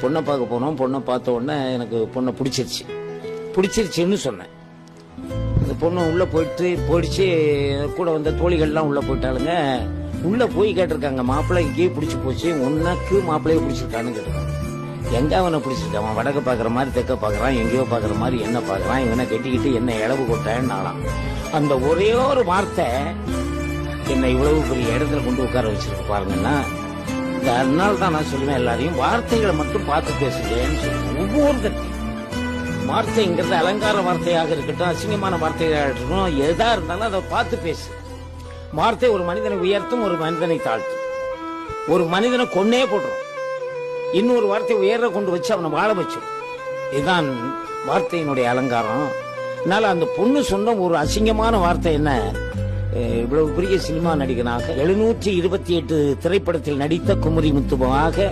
பொண்ணை பார்க்க போனோம். பொண்ணை பார்த்த உடனே எனக்கு பொண்ணை பிடிச்சிருச்சுன்னு சொன்னேன். அந்த பொண்ணு உள்ள போயிடுச்சு. கூட வந்த தோழிகள்லாம் உள்ள போயிட்டாளுங்க. உள்ள போய் கேட்டிருக்காங்க, மாப்பிள்ளை இங்கேயே பிடிச்சி போச்சு, உனக்கு மாப்பிள்ளையே பிடிச்சிருக்கான்னு கேட்டிருக்காங்க. எங்க அவனை பிடிச்சிருக்கான்? அவன் வடக்க பாக்குற மாதிரி தெக்க பாக்குறான், எங்கேயோ பாக்குற மாதிரி என்ன பாக்குறான், இவனை கட்டிக்கிட்டு என்ன இளவு கொட்டான்னாலாம். அந்த ஒரே ஒரு வார்த்தை என்னை இவ்வளவு பெரிய இடத்துல கொண்டு உட்கார வச்சிருக்கு பாருங்கன்னா. அதனால தான் நான் சொல்லுவேன், எல்லாரையும் வார்த்தைகளை மட்டும் பார்த்து பேசுகிறேன்னு சொல்லுவேன். ஒவ்வொருத்தையும் வார்த்தைங்கிறது அலங்கார வார்த்தையாக இருக்கட்டும், அசிங்கமான வார்த்தையாக இருக்கட்டும், எதா இருந்தாலும் அதை பார்த்து பேசு. வார்த்தை ஒரு மனிதனை உயர்த்தும், ஒரு மனிதனை தாழ்த்தும். ஒரு மனிதனை கொன்னே போட்டுரும், இன்னொரு வார்த்தை உயர கொண்டு வச்சு அவனை வாழ வச்சிடும். இதுதான் வார்த்தையினுடைய அலங்காரம். அதனால அந்த பொண்ணு சொன்ன ஒரு அசிங்கமான வார்த்தை என்ன, இவ்வளவு பெரிய சினிமா நடிகனாக 728 திரைப்படத்தில் நடித்த குமரி முத்துவாக